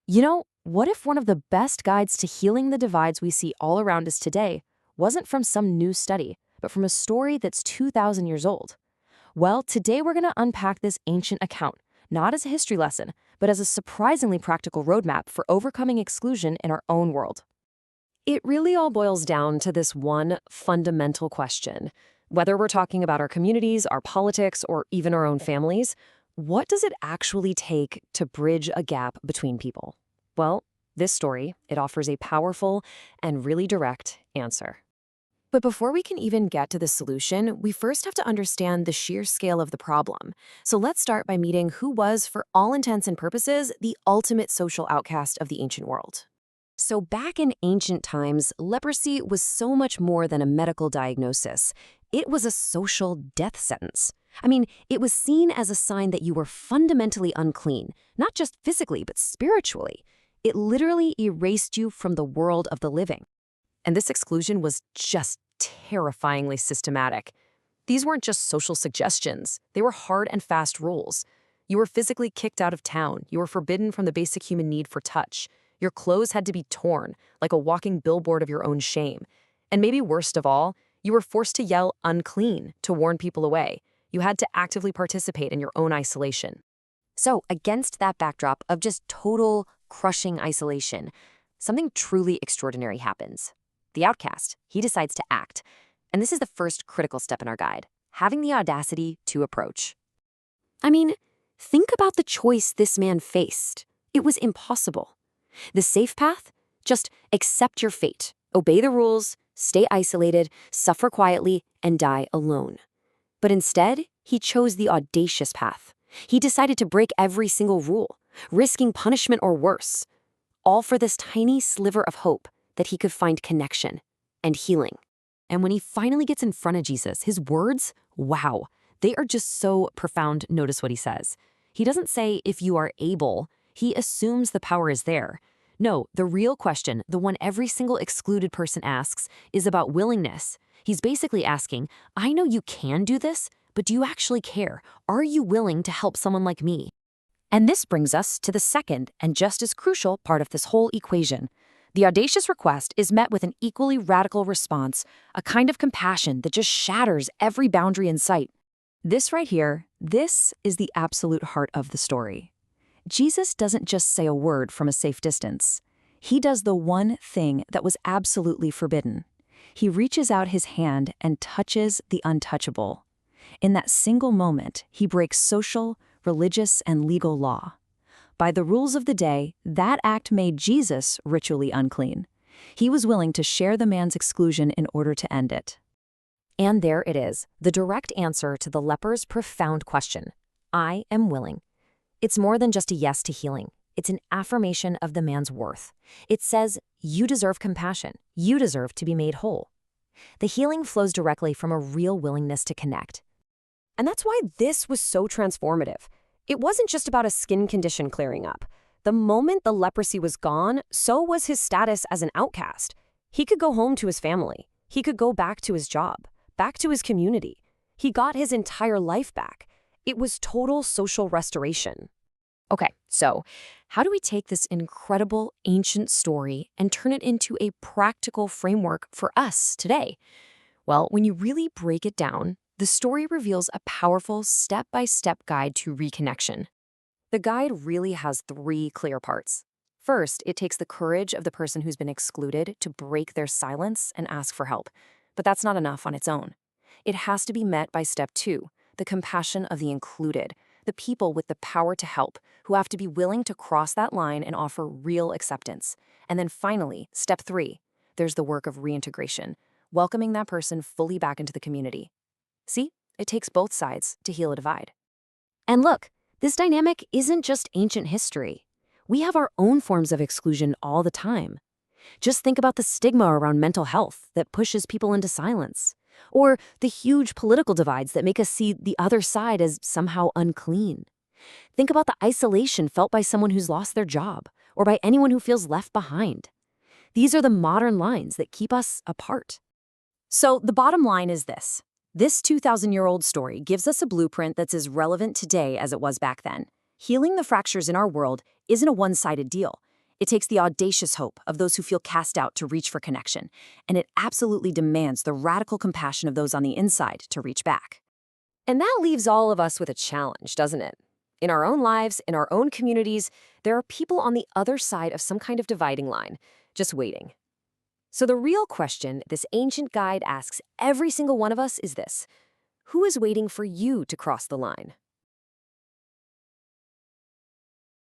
What if one of the best guides to healing the divides we see all around us today wasn't from some new study, but from a story that's 2,000 years old? Well, today we're going to unpack this ancient account, not as a history lesson, but as a surprisingly practical roadmap for overcoming exclusion in our own world. It really all boils down to this one fundamental question. Whether we're talking about our communities, our politics, or even our own families, what does it actually take to bridge a gap between people? Well, this story, it offers a powerful and really direct answer. But before we can even get to the solution, we first have to understand the sheer scale of the problem. So let's start by meeting who was, for all intents and purposes, the ultimate social outcast of the ancient world. So back in ancient times, leprosy was so much more than a medical diagnosis. It was a social death sentence. It was seen as a sign that you were fundamentally unclean, not just physically, but spiritually. It literally erased you from the world of the living. And this exclusion was just terrifyingly systematic. These weren't just social suggestions. They were hard and fast rules. You were physically kicked out of town. You were forbidden from the basic human need for touch. Your clothes had to be torn, like a walking billboard of your own shame. And maybe worst of all, you were forced to yell unclean to warn people away. You had to actively participate in your own isolation. So, against that backdrop of just total, crushing isolation, something truly extraordinary happens. The outcast, he decides to act. And this is the first critical step in our guide, having the audacity to approach. Think about the choice this man faced. It was impossible. The safe path? Just accept your fate, obey the rules, stay isolated, suffer quietly, and die alone. But instead, he chose the audacious path. He decided to break every single rule, risking punishment or worse, all for this tiny sliver of hope that he could find connection and healing. And when he finally gets in front of Jesus, his words, wow, they are just so profound. Notice what he says. He doesn't say, if you are able. He assumes the power is there. No, the real question, the one every single excluded person asks, is about willingness. He's basically asking, I know you can do this, but do you actually care? Are you willing to help someone like me? And this brings us to the second and just as crucial part of this whole equation. The audacious request is met with an equally radical response, a kind of compassion that just shatters every boundary in sight. This right here, this is the absolute heart of the story. Jesus doesn't just say a word from a safe distance. He does the one thing that was absolutely forbidden. He reaches out his hand and touches the untouchable. In that single moment, he breaks social, religious, and legal law. By the rules of the day, that act made Jesus ritually unclean. He was willing to share the man's exclusion in order to end it. And there it is, the direct answer to the leper's profound question. I am willing. It's more than just a yes to healing. It's an affirmation of the man's worth. It says, you deserve compassion. You deserve to be made whole. The healing flows directly from a real willingness to connect. And that's why this was so transformative. It wasn't just about a skin condition clearing up. The moment the leprosy was gone, so was his status as an outcast. He could go home to his family. He could go back to his job, back to his community. He got his entire life back. It was total social restoration. Okay, so how do we take this incredible ancient story and turn it into a practical framework for us today? Well, when you really break it down, the story reveals a powerful step-by-step guide to reconnection. The guide really has three clear parts. First, it takes the courage of the person who's been excluded to break their silence and ask for help. But that's not enough on its own. It has to be met by step two, the compassion of the included, the people with the power to help, who have to be willing to cross that line and offer real acceptance. And then finally, step three, there's the work of reintegration, welcoming that person fully back into the community. See, it takes both sides to heal a divide. And look, this dynamic isn't just ancient history. We have our own forms of exclusion all the time. Just think about the stigma around mental health that pushes people into silence, or the huge political divides that make us see the other side as somehow unclean. Think about the isolation felt by someone who's lost their job, or by anyone who feels left behind. These are the modern lines that keep us apart. So the bottom line is this. This 2,000-year-old story gives us a blueprint that's as relevant today as it was back then. Healing the fractures in our world isn't a one-sided deal. It takes the audacious hope of those who feel cast out to reach for connection, and it absolutely demands the radical compassion of those on the inside to reach back. And that leaves all of us with a challenge, doesn't it? In our own lives, in our own communities, there are people on the other side of some kind of dividing line, just waiting. So the real question this ancient guide asks every single one of us is this: who is waiting for you to cross the line?